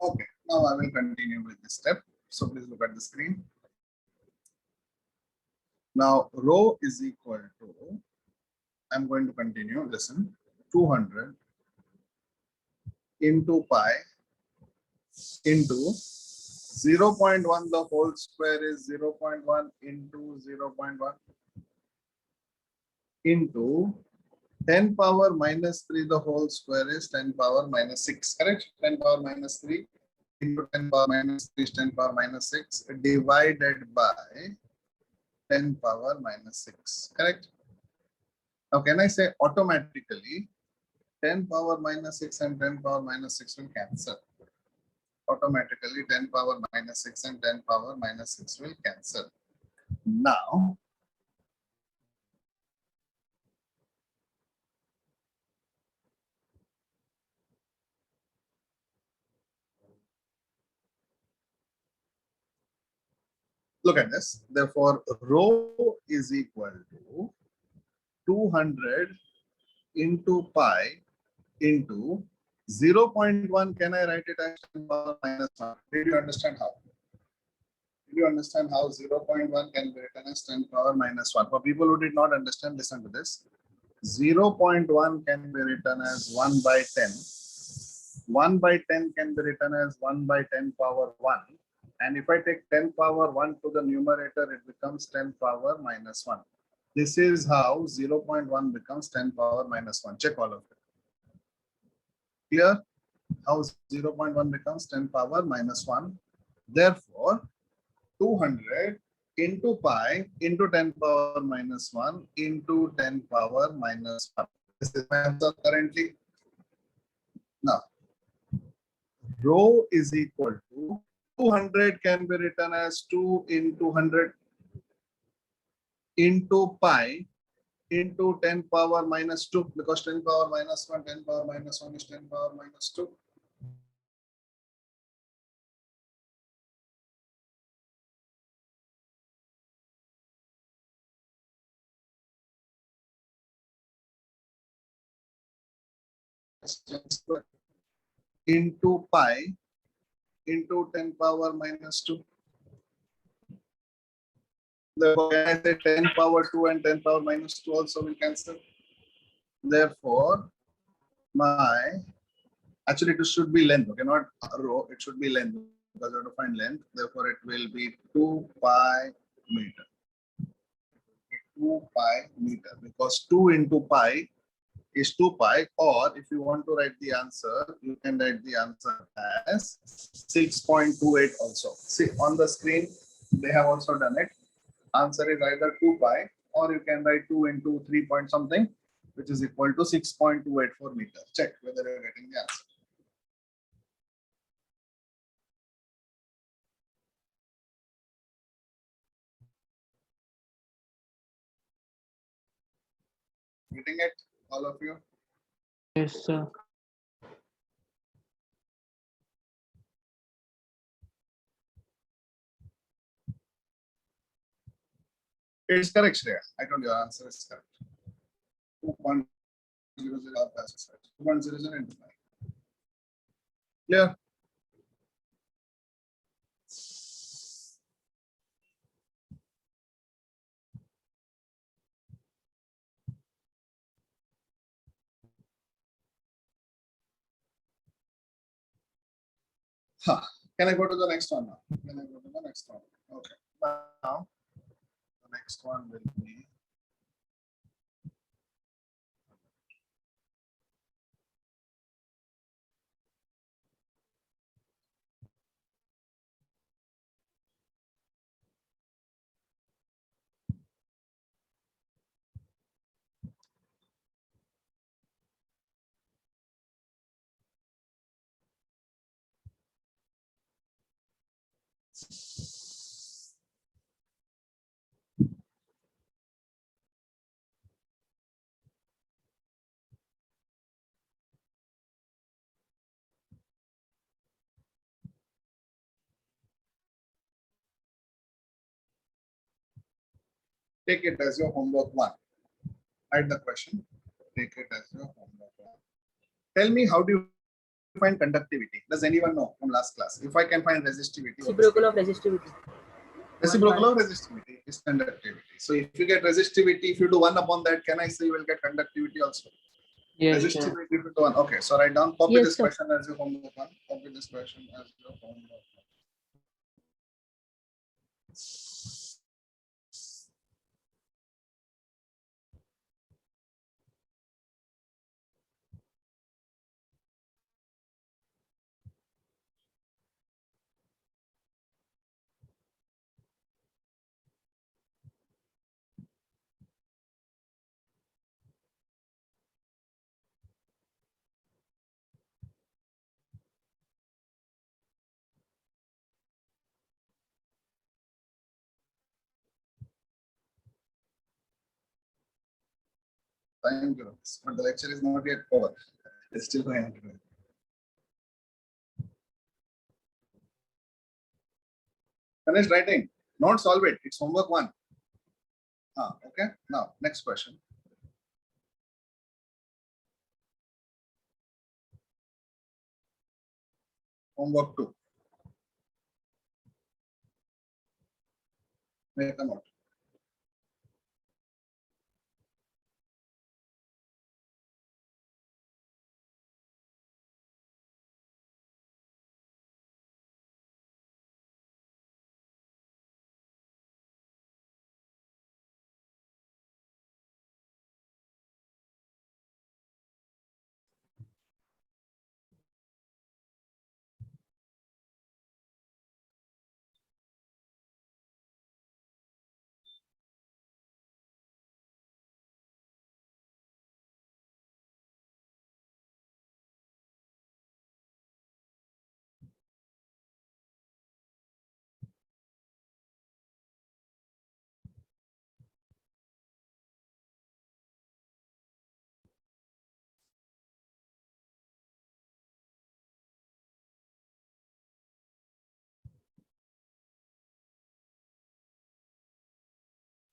Okay, now I will continue with this step. So please look at the screen. Now rho is equal to, I'm going to continue, listen, 200 into pi into 0.1, the whole square is 0.1 into 0.1 into 10 power minus 3, the whole square is 10 power minus 6, correct? 10 power minus 3 into 10 power minus 3 is 10 power minus 6 divided by 10 power minus 6, correct? Now can I say automatically 10 power minus 6 and 10 power minus 6 will cancel. Automatically 10 power minus 6 and 10 power minus 6 will cancel. Now, look at this. Therefore, rho is equal to 200 into pi into 0.1. Can I write it as 10 power minus 1? Did you understand how? Did you understand how 0.1 can be written as 10 power minus 1? For people who did not understand, listen to this. 0.1 can be written as 1 by 10. 1 by 10 can be written as 1 by 10 power 1. And if I take 10 power 1 to the numerator, it becomes 10 power minus 1. This is how 0.1 becomes 10 power minus 1. Check all of it. Clear? How 0.1 becomes 10 power minus 1. Therefore, 200 into pi into 10 power minus 1 into 10 power minus 1. This is my answer currently. Now, rho is equal to 200 can be written as 2 into 100 into pi into 10 power minus 2, because 10 power minus 1, 10 power minus 1 is 10 power minus 2. Into pi into 10 power minus 2. Therefore, can I say 10 power 2 and 10 power minus 2 also will cancel? Therefore, actually it should be length, okay, not rho, it should be length, because I have to find length. Therefore, it will be 2 pi meter. 2 pi meter, because 2 into pi is 2 pi, or if you want to write the answer, you can write the answer as 6.28 also. See on the screen, they have also done it. Answer is either 2 pi, or you can write 2 into 3 point something, which is equal to 6.284 meter. Check whether you're getting the answer. Getting it, all of you? Yes, sir. It's correct, Shreya. I told you your answer is correct. 2.00 passes. 2.00 into 5. Clear? Huh. Can I go to the next one now? Can I go to the next one? Okay. Now, the next one will be take it as your homework one. Write the question. Take it as your homework one. Tell me, how do you find conductivity? Does anyone know from last class? If I can find resistivity. Reciprocal of resistivity. Reciprocal of resistivity is conductivity. So if you get resistivity, if you do 1 upon that, can I say you will get conductivity also? Yes, sir. Resistivity if you do 1. Okay, so write down, copy Yes, this sir. question as your homework 1. Copy this question as your homework 1. Thank you. But the lecture is not yet over. It's still going on today. Finish writing. Don't solve it. It's homework 1. Okay. Now, next question. Homework 2. Make a note.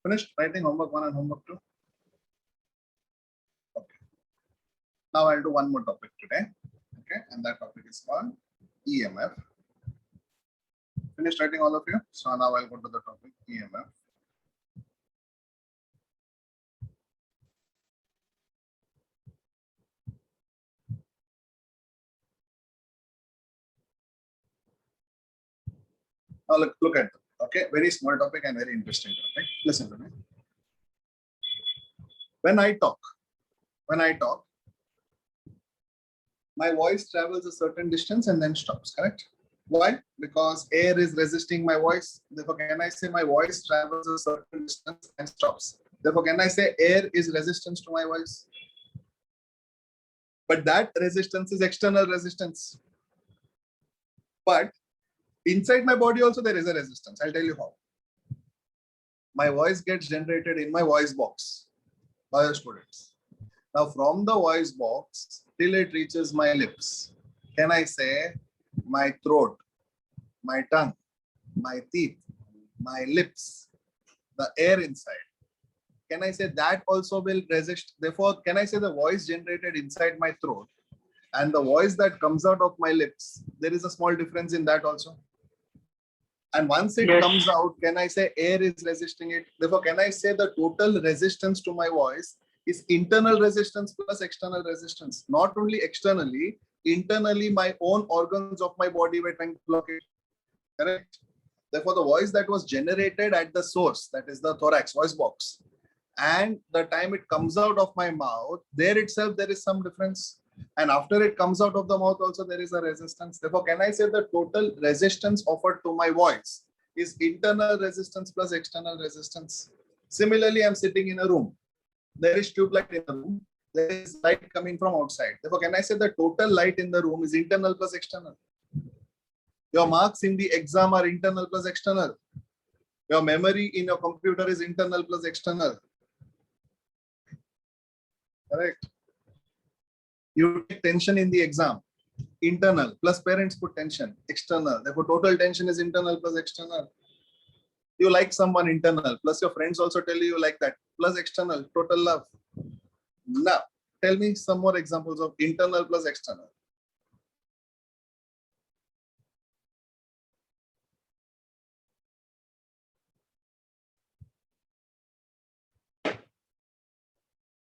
Finished writing homework 1 and homework 2? Okay. Now I'll do one more topic today. Okay, and that topic is called EMF. Finished writing all of you? So now I'll go to the topic EMF. Now look at it. Okay, very small topic and very interesting topic. Listen to me. When I talk, my voice travels a certain distance and then stops, correct? Why? Because air is resisting my voice. Therefore, can I say my voice travels a certain distance and stops? Therefore, can I say air is resistance to my voice? But that resistance is external resistance. But inside my body also there is a resistance. I'll tell you how. My voice gets generated in my voice box by your students. Now from the voice box till it reaches my lips, can I say my throat, my tongue, my teeth, my lips, the air inside? Can I say that also will resist? Therefore, can I say the voice generated inside my throat and the voice that comes out of my lips, there is a small difference in that also? And once it Yes. comes out, can I say air is resisting it? Therefore, can I say the total resistance to my voice is internal resistance plus external resistance? Not only externally, internally my own organs of my body were trying to block it. Correct? Therefore, the voice that was generated at the source, that is the thorax, voice box, and the time it comes out of my mouth, there itself there is some difference. And after it comes out of the mouth also there is a resistance. Therefore, can I say the total resistance offered to my voice is internal resistance plus external resistance? Similarly, I'm sitting in a room. There is tube light in the room. There is light coming from outside. Therefore, can I say the total light in the room is internal plus external? Your marks in the exam are internal plus external. Your memory in your computer is internal plus external. Correct? You take tension in the exam, internal, plus parents put tension, external. Therefore, total tension is internal plus external. You like someone, internal, plus your friends also tell you like that, plus external, total love. Now, tell me some more examples of internal plus external.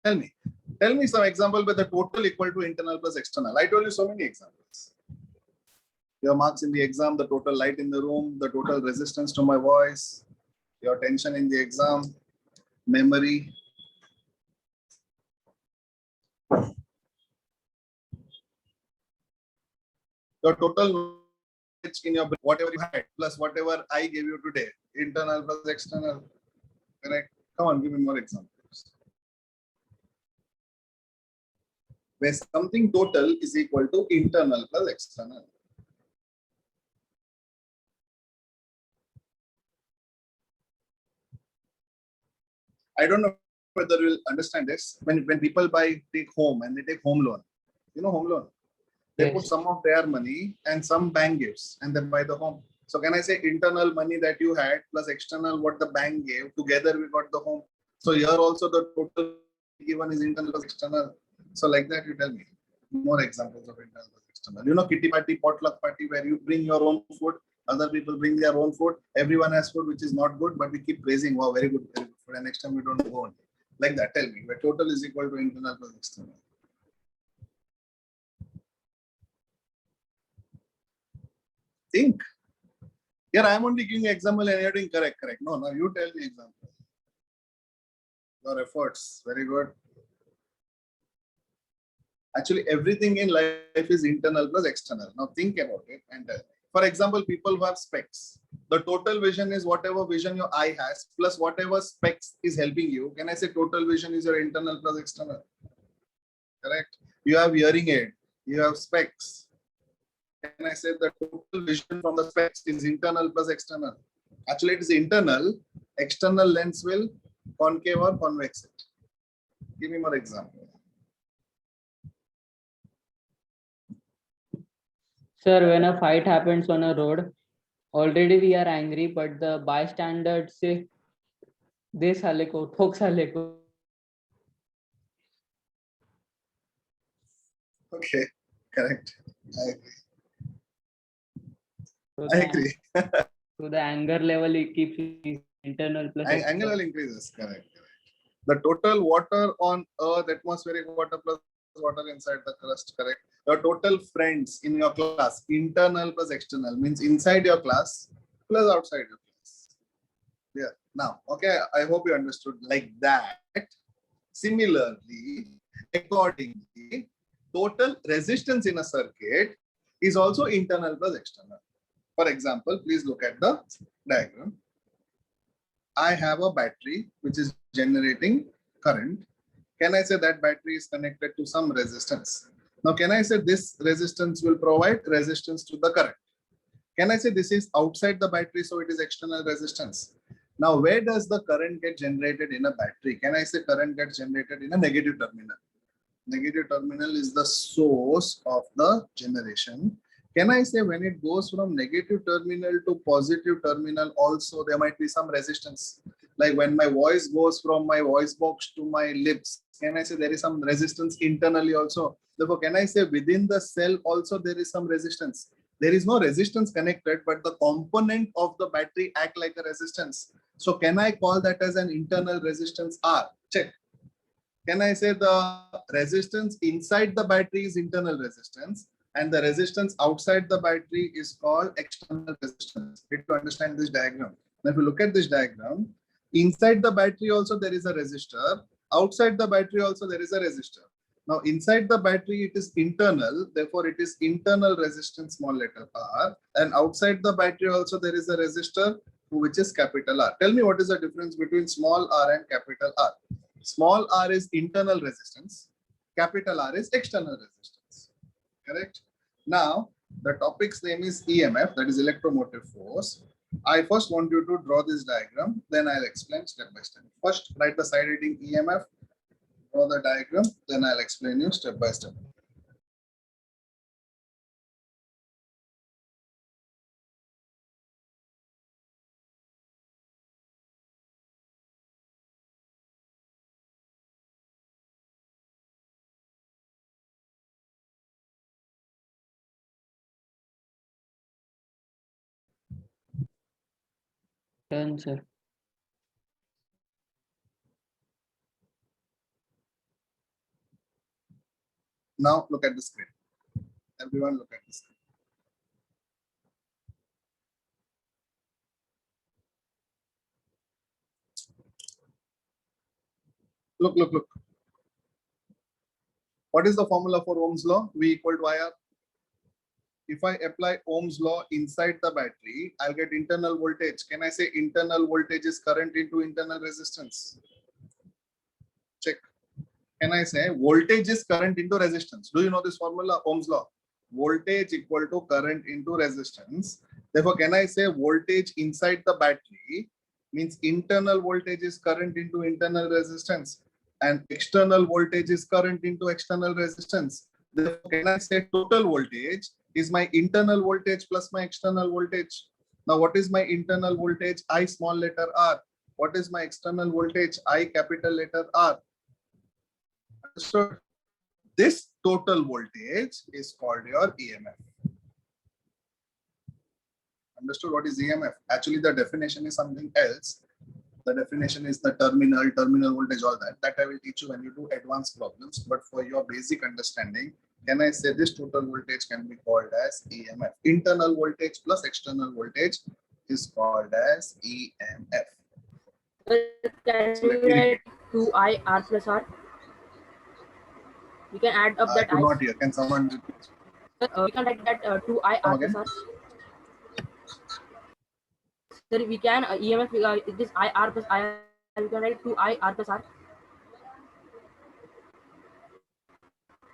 Tell me some example where the total equal to internal plus external. I told you so many examples. Your marks in the exam, the total light in the room, the total resistance to my voice, your tension in the exam, memory. Your total knowledge in your brain, whatever you had, plus whatever I gave you today, internal plus external. Correct? Come on, give me more examples. Where something total is equal to internal plus external. I don't know whether you'll understand this. When people take home and they take home loan, you know home loan, they put Yes. some of their money and some bank gives and they buy the home. So can I say internal money that you had plus external what the bank gave, together we got the home. So here also the total given is internal plus external. So like that you tell me more examples of internal plus external. You know, kitty party, potluck party where you bring your own food, other people bring their own food, everyone has food which is not good, but we keep praising, wow, very good food, and next time we don't go on. Like that, tell me where total is equal to internal plus external. Think. Here I am only giving example and you're doing correct. No, you tell me example. Your efforts, very good. Actually, everything in life is internal plus external. Now think about it and tell me. For example, people who have specs. The total vision is whatever vision your eye has plus whatever specs is helping you. Can I say total vision is your internal plus external? Correct. You have hearing aid. You have specs. Can I say the total vision from the specs is internal plus external? Actually, it is internal. External lens will concave or convex it. Give me more example. Sir, when a fight happens on a road, already we are angry, but the bystanders say, "De sale ko, thok sale ko." Okay, correct. I agree. So I the, agree. so the anger level it keeps internal plus Angle external. increases. Correct. The total water on Earth, atmospheric water plus water inside the crust. Correct. The total friends in your class, internal plus external, means inside your class plus outside your class. Yeah. Now, okay. I hope you understood like that. Similarly, accordingly, total resistance in a circuit is also internal plus external. For example, please look at the diagram. I have a battery which is generating current. Can I say that battery is connected to some resistance? Now, can I say this resistance will provide resistance to the current? Can I say this is outside the battery, so it is external resistance? Now, where does the current get generated in a battery? Can I say current gets generated in a negative terminal? Negative terminal is the source of the generation. Can I say when it goes from negative terminal to positive terminal, also there might be some resistance? Like when my voice goes from my voice box to my lips, can I say there is some resistance internally also? Therefore, can I say within the cell also there is some resistance? There is no resistance connected, but the component of the battery act like a resistance. So can I call that as an internal resistance R? Check. Can I say the resistance inside the battery is internal resistance and the resistance outside the battery is called external resistance? You need to understand this diagram. Now, if you look at this diagram, inside the battery also there is a resistor. Outside the battery also there is a resistor. Now, inside the battery it is internal, therefore it is internal resistance, small letter R. And outside the battery also there is a resistor which is capital R. Tell me what is the difference between small r and capital R? Small r is internal resistance, capital R is external resistance. Correct? Now, the topic's name is EMF, that is electromotive force. I first want you to draw this diagram, then I'll explain step by step. First, write the side heading EMF, draw the diagram, then I'll explain you step by step. Done, sir. Now look at the screen. Everyone look at the screen. Look. What is the formula for Ohm's law? V equal to IR. If I apply Ohm's law inside the battery, I'll get internal voltage. Can I say internal voltage is current into internal resistance? Check. Can I say voltage is current into resistance? Do you know this formula, Ohm's law? Voltage equal to current into resistance. Therefore, can I say voltage inside the battery means internal voltage is current into internal resistance and external voltage is current into external resistance. Therefore, can I say total voltage is my internal voltage plus my external voltage? Now, what is my internal voltage? I small letter r. What is my external voltage? I capital letter R. Understood? This total voltage is called your EMF. Understood what is EMF? Actually, the definition is something else. The definition is the terminal voltage, all that. That I will teach you when you do advanced problems. But for your basic understanding, can I say this total voltage can be called as EMF? Internal voltage plus external voltage is called as EMF. Can we write 2I R plus R? We can add up that I could not hear. Can someone repeat? we can write that 2I R plus R. Sir, we can EMF this IR plus IR. We can write 2I R plus R.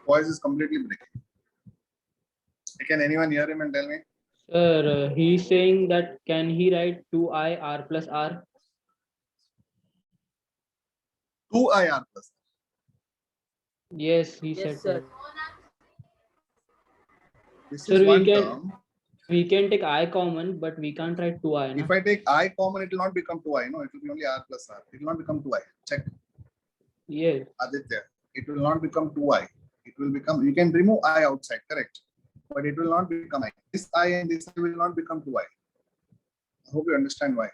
Voice is completely breaking. Can anyone hear him and tell me? Sir, he's saying that can he write 2I R plus R? 2I R plus. Yes, he Yes, said sir. that. This Sir, is we one can- term. We can take I common, but we can't write 2I. Na? If I take I common, it will not become 2I. No, it will be only R plus R. It will not become 2I. Check. Yes. Aditya. It will not become 2I. It will become, you can remove I outside, correct? But it will not become I. This I and this I will not become 2I. I hope you understand why.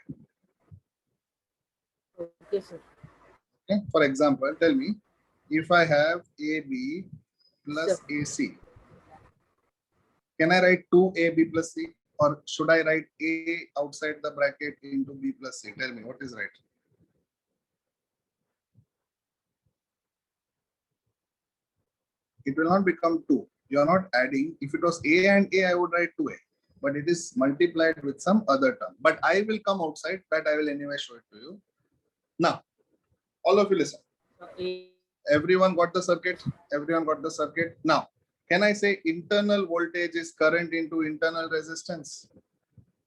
Okay, sir. Okay. For example, tell me, if I have AB plus AC, can I write 2AB plus C? Or should I write A outside the bracket into B plus C? Tell me, what is right? It will not become 2. You are not adding. If it was A and A, I would write 2A. But it is multiplied with some other term. But I will come outside. That I will anyway show it to you. Now, all of you listen. Everyone got the circuit? Everyone got the circuit? Now, can I say internal voltage is current into internal resistance?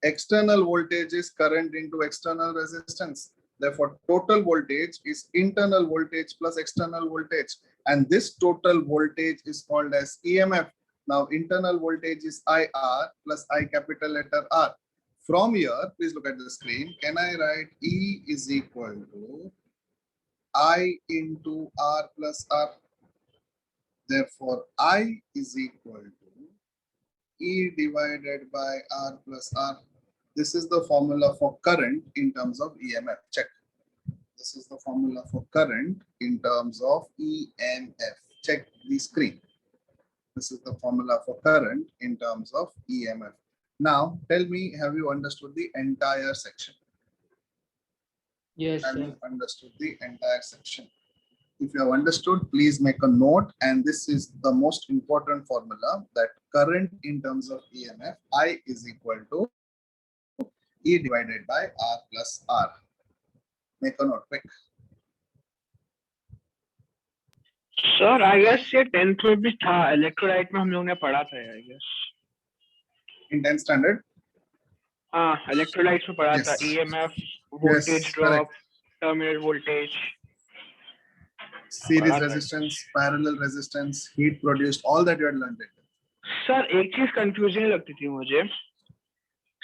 External voltage is current into external resistance. Therefore, total voltage is internal voltage plus external voltage. And this total voltage is called as EMF. Now, internal voltage is IR plus I capital letter R. From here, please look at the screen. Can I write E is equal to I into R plus R? Therefore, I is equal to E divided by R plus R. This is the formula for current in terms of EMF. Check. This is the formula for current in terms of EMF. Check the screen. This is the formula for current in terms of EMF. Now, tell me, have you understood the entire section? Yes, Have sir. you understood the entire section? If you have understood, please make a note. And this is the most important formula, that current in terms of EMF, I is equal to E divided by R plus R. Make a note quick. Sir I guess ये 10th में भी था, electrolyte में हम लोग ने पढ़ा था I guess. In 10th standard? हाँ, इलेक्ट्रोलाइट्स में पढ़ा Yes. था. EMF, voltage Yes, drop, correct. terminal voltage. Series Alright. resistance, parallel resistance, heat produced, all that you had learned it. Sir एक चीज कंफ्यूजिंग लगती थी मुझे.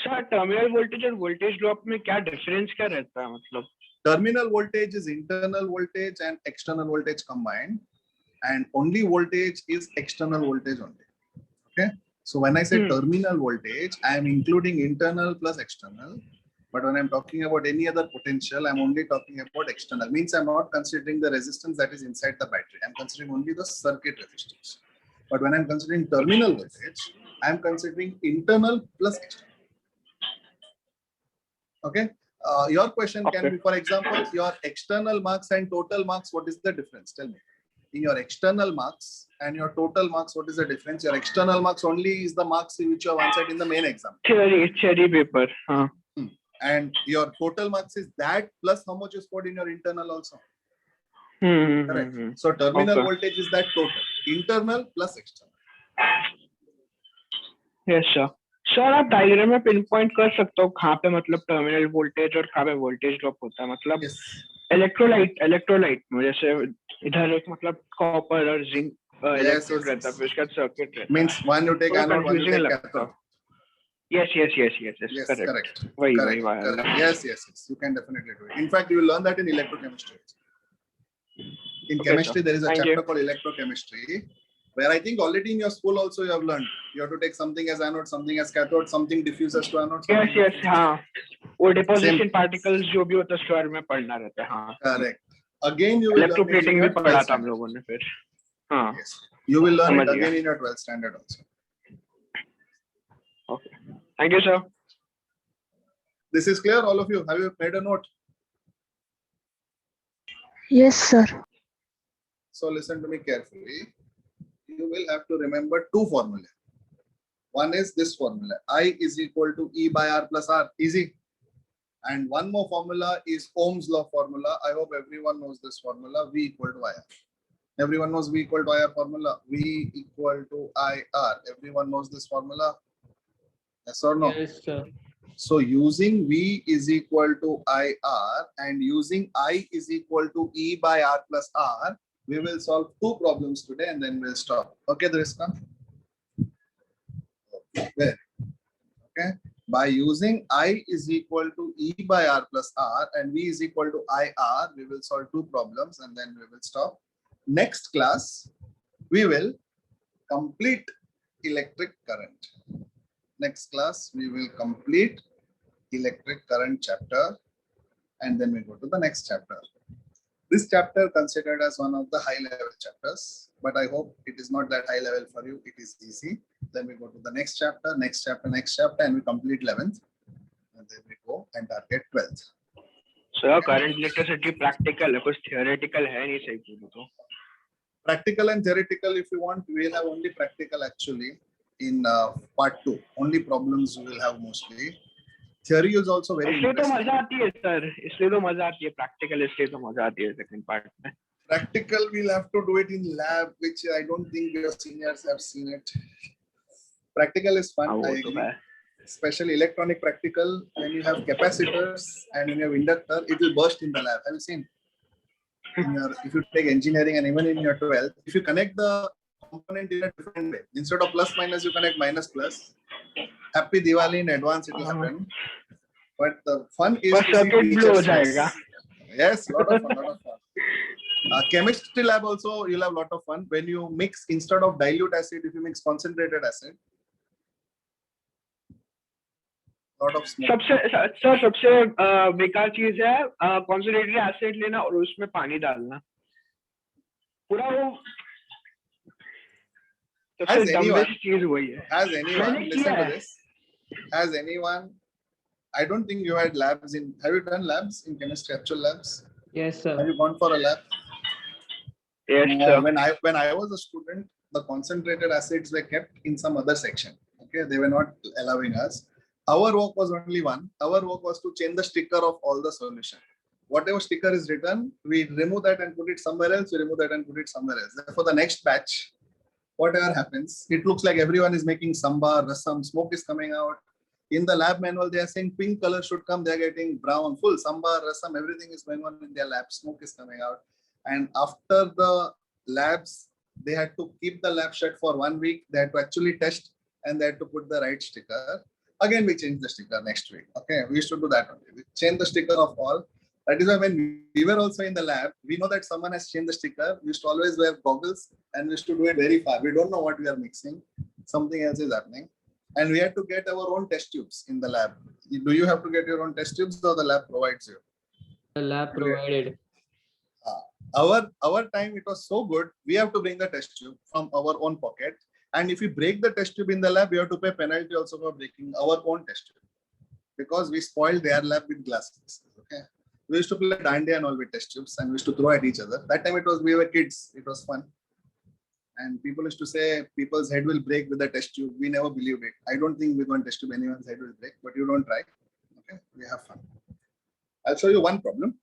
सर टर्मिनल वोल्टेज और वोल्टेज ड्रॉप में क्या डिफरेंस क्या रहता है, मतलब? Terminal voltage is internal voltage and external voltage combined, and only voltage is external voltage only. Okay. So when I say terminal voltage, I am including internal plus external. But when I'm talking about any other potential, I'm only talking about external. Means I'm not considering the resistance that is inside the battery. I'm considering only the circuit resistance. But when I'm considering terminal voltage, I'm considering internal plus external. Okay. Your question can Okay. be, for example, your external marks and total marks. What is the difference? Tell me. In your external marks and your total marks, what is the difference? Your external marks only is the marks which you have answered in the main exam. Theory paper. And your total marks is that plus how much you scored in your internal also. Correct. So terminal Okay. voltage is that total. Internal plus external. Yes sir. Sir आप diagram में pin point कर सकते हो कहाँ पे मतलब terminal voltage और कहाँ पे वोल्टेज ड्रॉप होता है मतलब Yes. इलेक्ट्रोलाइट में जैसे इधर एक मतलब कॉपर और जिंक इलेक्ट्रोड yes, रहता है फिर उसके बाद सर्किट रहता Means one you take थोड़ा anode, one you confusing take लगता cathode. Yes, Yes, correct. correct. वही Correct, वाला. correct. Yes. You can definitely do it. In fact, you will learn that in electrochemistry. In Okay, chemistry, sir. there is a Thank chapter you. called electrochemistry, where I think already in your school also you have learned. You have to take something as anode, something as cathode, something diffuses to anode. Yes, something diffuses- हाँ. वो deposition Same. Particles जो भी होता है उसके बारे में पढ़ना रहता है. हाँ. Correct. Again, you will learn it in electroplating भी your पढ़ा 12th था हम standard. लोगों ने फिर. हाँ. Yes. You will learn it समझ गया. again in your 12th standard also. Okay. Thank you, sir. This is clear, all of you. Have you made a note? Yes, sir. So listen to me carefully. You will have to remember two formulae. One is this formula. I is equal to E by R plus R. Easy. And one more formula is Ohm's law formula. I hope everyone knows this formula. V equal to IR. Everyone knows V equal to IR formula. V equal to IR. Everyone knows this formula? Yes or no? Yes, sir. So using V is equal to IR and using I is equal to E by R plus R, we will solve two problems today and then we'll stop. Okay, Drisca? Okay. By using I is equal to E by R plus R and V is equal to IR, we will solve two problems and then we will stop. Next class, we will complete electric current. Next class, we will complete electric current chapter and then we go to the next chapter. This chapter considered as one of the high level chapters, but I hope it is not that high level for you. It is easy. Then we go to the next chapter, and we complete 11th. And then we go and target 12th. So current electricity practical है, कुछ theoretical है नहीं सही पूछो तो. Practical and theoretical, if you want, we will have only practical actually in part 2. Only problems we will have mostly. Theory is also very इसलिए तो interesting. मजा आती है सर, इसलिए तो मजा आती है practical, इसलिए तो मजा आती है second part में. Practical, we'll have to do it in lab, which I don't think your seniors have seen it. Practical is fun, हाँ I वो तो agree. है. Especially electronic practical, when you have capacitors and when you have inductor, it will burst in the lab. Have you seen? If you take engineering and even in your 12th, if you connect the component in a different way, instead of plus minus, you connect minus plus. Happy Diwali in advance, it will happen. But the fun is बस to see circuit blow हो teachers' जाएगा. face. Yes, lot of fun. Chemistry lab also, you'll have a lot of fun. When you mix, instead of dilute acid, if you mix concentrated acid, lot of smoke. सबसे बेकार चीज है concentrated acid लेना और उसमें पानी डालना. पूरा वो सबसे dumbest चीज वही है. Has anyone, मैंने listen किया to है. this, has anyone, I don't think you had labs in, have you done labs in chemistry, actual labs? Yes, Have sir. you gone for a lab? Yes, sir. When I was a student, the concentrated acids were kept in some other section. Okay, they were not allowing us. Our work was only one. Our work was to change the sticker of all the solution. Whatever sticker is written, we remove that and put it somewhere else. We remove that and put it somewhere else. Therefore, the next batch, whatever happens, it looks like everyone is making sambar, rasam, smoke is coming out. In the lab manual, they are saying pink color should come. They are getting brown, full sambar, rasam, everything is going on in their lab. Smoke is coming out. And after the labs, they had to keep the lab shut for 1 week. They had to actually test and they had to put the right sticker. Again, we changed the sticker next week. Okay, we used to do that only. We changed the sticker of all. That is why when we were also in the lab, we know that someone has changed the sticker. We used to always wear goggles and we used to do it very far. We don't know what we are mixing. Something else is happening. And we had to get our own test tubes in the lab. Do you have to get your own test tubes or the lab provides you? The lab provided. Our time, it was so good. We have to bring the test tube from our own pocket. And if we break the test tube in the lab, we have to pay penalty also for breaking our own test tube, because we spoiled their lab with glass pieces. Okay. We used to play dandiya and all with test tubes, and we used to throw at each other. That time we were kids. It was fun. And people used to say people's head will break with the test tube. We never believed it. I don't think with one test tube anyone's head will break, but you don't try. Okay, we have fun. I'll show you one problem,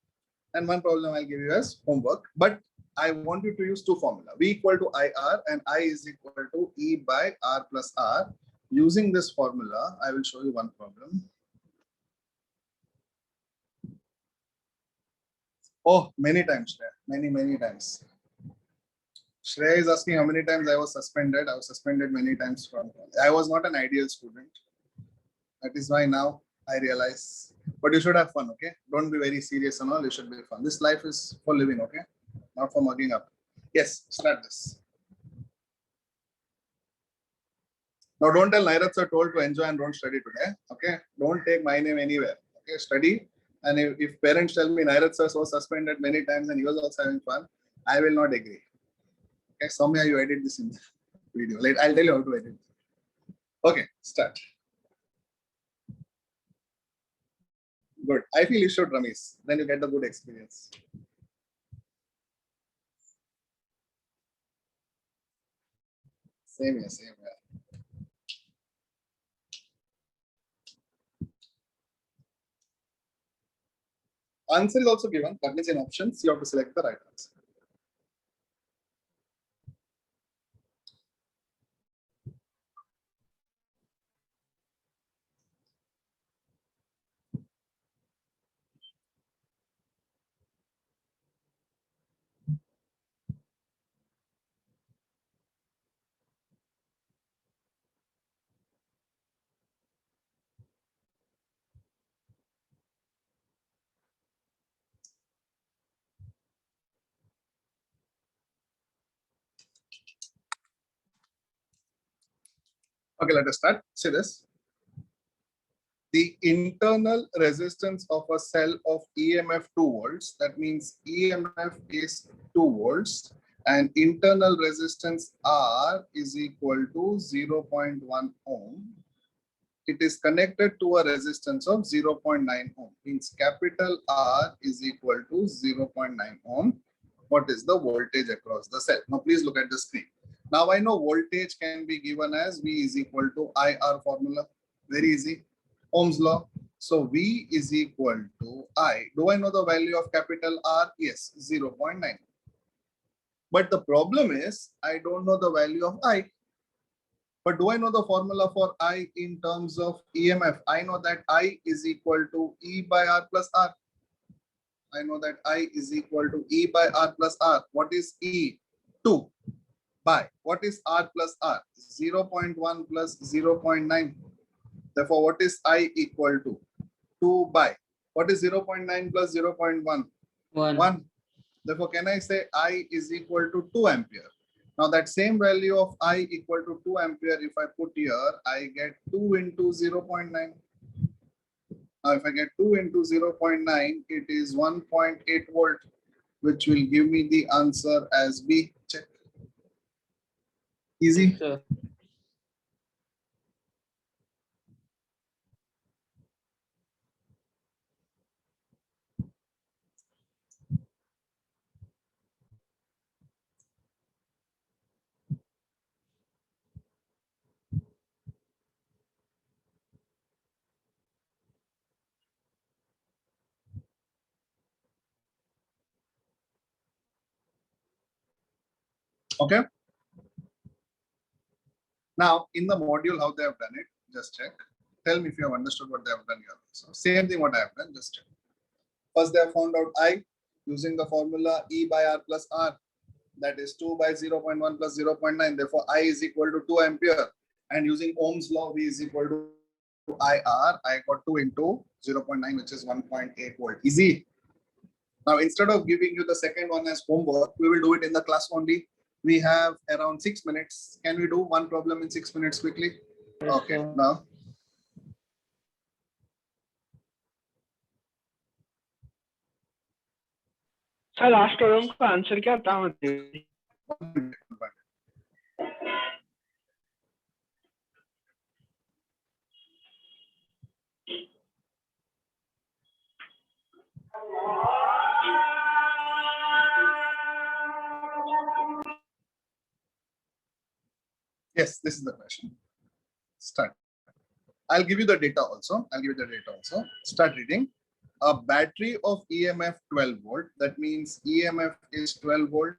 and one problem I'll give you as homework. But I want you to use two formula. V equal to IR and I is equal to E by R plus R. Using this formula, I will show you one problem. Oh, many times, many times. Shreya is asking how many times I was suspended. I was suspended many times from. I was not an ideal student. That is why now I realize. But you should have fun, okay? Don't be very serious and all. You should be fun. This life is for living, okay? Not for mugging up. Yes, start this. Now don't tell Nairat sir told to enjoy and don't study today. Okay? Don't take my name anywhere. Okay, study. And if parents tell me Nairat sir was suspended many times and he was also having fun, I will not agree. Okay, somewhere you edit this in the video. Like, I'll tell you how to edit. Okay, start. Good. I feel you should, Ramesh. Then you get the good experience. Same here, same here. Answer is also given. That means in options, you have to select the right answer. Okay, let us start. See this. The internal resistance of a cell of EMF 2 volts. That means EMF is 2 volts and internal resistance R is equal to 0.1 ohm. It is connected to a resistance of 0.9 ohm. Means capital R is equal to 0.9 ohm. What is the voltage across the cell? Now please look at the screen. Now I know voltage can be given as V is equal to IR formula. Very easy. Ohm's law. So V is equal to I. Do I know the value of capital R? Yes, 0.9. But the problem is I don't know the value of I. But do I know the formula for I in terms of EMF? I know that I is equal to E by R plus R. I know that I is equal to E by R plus R. What is E? 2 by. What is R plus R? 0.1 plus 0.9. Therefore, what is I equal to? 2 by. What is 0.9 plus 0.1? 1. Therefore, can I say I is equal to 2 ampere? Now, that same value of I equal to 2 ampere, if I put here, I get 2 into 0.9. Now, if I get 2 into 0.9, it is 1.8 volt, which will give me the answer as B. Check. Easy. Yes, sir. Okay. Now, in the module, how they have done it, just check. Tell me if you have understood what they have done here. So, same thing what I have done, just check. First, they have found out I using the formula E by R plus R. That is 2 by 0.1 plus 0.9. Therefore, I is equal to 2 ampere. And using Ohm's law, V is equal to IR. I got 2 into 0.9, which is 1.8 volt. Easy. Now, instead of giving you the second one as homework, we will do it in the class only. We have around 6 minutes. Can we do one problem in 6 minutes quickly? Yes, Okay, sir. now. Sir last problem का answer क्या था मतलब? Yes, this is the question. Start. I'll give you the data also. Start reading. A battery of EMF 12 volt. That means EMF is 12 volt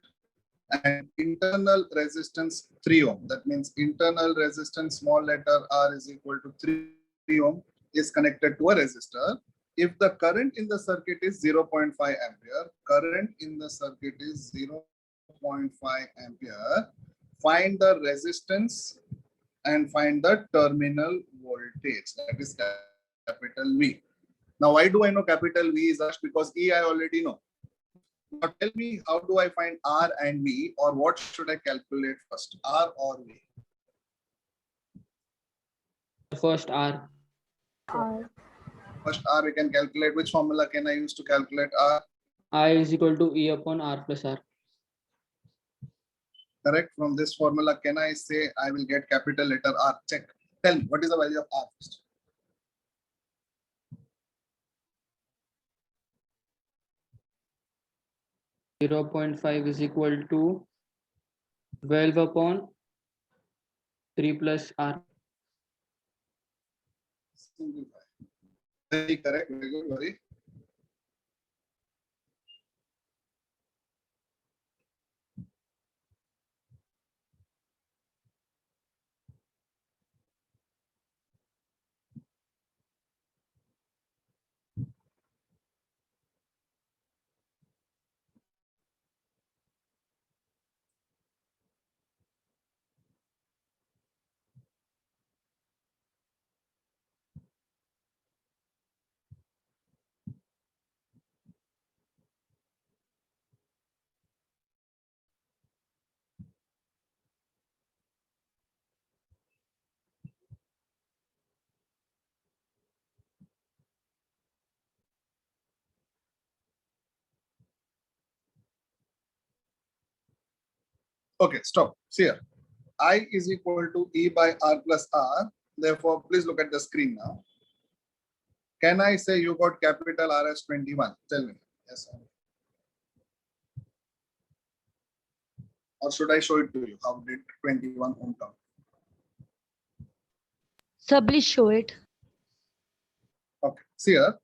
and internal resistance 3 ohm. That means internal resistance small letter R is equal to 3 ohm is connected to a resistor. If the current in the circuit is 0.5 ampere, find the resistance and find the terminal voltage, that is capital V. Now, why do I know capital V is asked? Because E I already know. Now tell me, how do I find R and V, or what should I calculate first, R or V? First R. First R we can calculate. Which formula can I use to calculate R? I is equal to E upon R plus R. Correct. From this formula, can I say I will get capital letter R? Check. Tell me, what is the value of R first? Zero 0.5 is equal to 12 upon 3 plus R. Simplify. Very correct. Very good. Very. Okay, stop. See here. I is equal to E by R plus R. Therefore, please look at the screen now. Can I say you got capital R as 21? Tell me. Yes or no? Or should I show it to you? How did 21 ohm come? Sir, please show it. Okay. See here.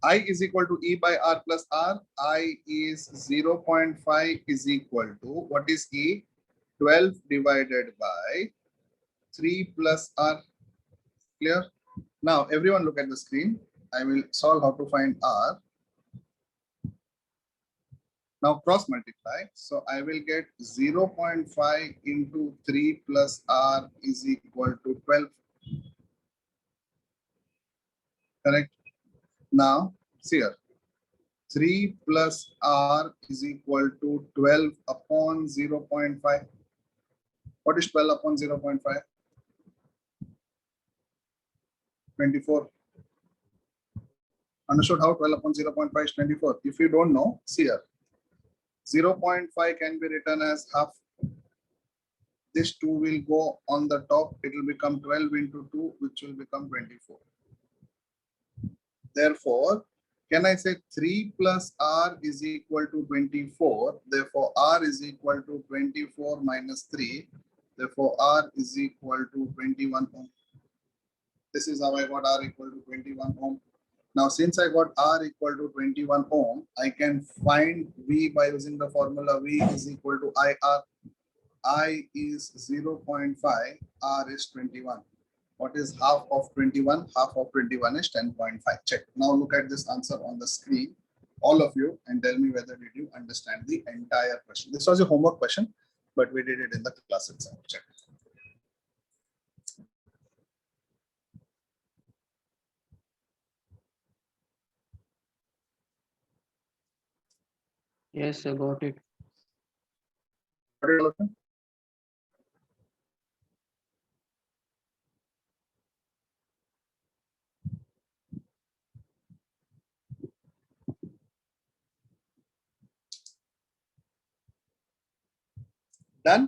I is equal to E by R plus R. I is 0.5 is equal to, what is E? 12 divided by 3 plus R. Clear? Now, everyone look at the screen. I will solve how to find R. Now cross multiply. So I will get 0.5 into 3 plus R is equal to 12. Correct? Now, see here. 3 plus R is equal to 12 upon 0.5. What is 12 upon 0.5? 24. Understood how 12 upon 0.5 is 24? If you don't know, see here. 0.5 can be written as half. This 2 will go on the top. It will become 12 into 2, which will become 24. Therefore, can I say 3 plus R is equal to 24? Therefore, R is equal to 24 minus 3. Therefore, R is equal to 21 ohm. This is how I got R equal to 21 ohm. Now, since I got R equal to 21 ohm, I can find V by using the formula V is equal to IR. I is 0.5, R is 21. What is half of 21? Half of 21 is 10.5. Check. Now look at this answer on the screen, all of you, and tell me whether did you understand the entire question. This was a homework question, but we did it in the class itself. Check. Yes, I got it. What are you looking? Done?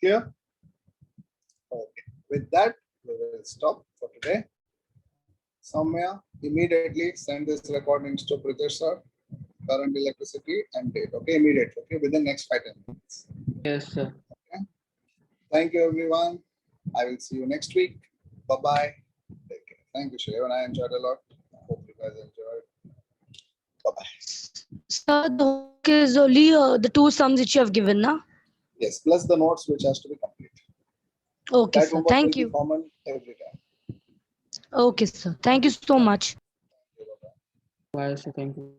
Clear? Okay. With that, we will stop for today. Soumya, immediately send this recordings to Pritesh sir, current electricity and date. Okay, immediately. Okay, within next 5-10 minutes. Yes, sir. Thank you, everyone. I will see you next week. Bye bye. Take care. Thank you, Shiv. I enjoyed a lot. I hope you guys enjoyed. Bye bye. Sir, the homework is only the two sums which you have given, na? Yes, plus the notes which has to be complete. Okay, That sir. homework Thank will be you. common every time. Okay, sir. Thank you so much. Bye bye. Bye, sir. Thank you.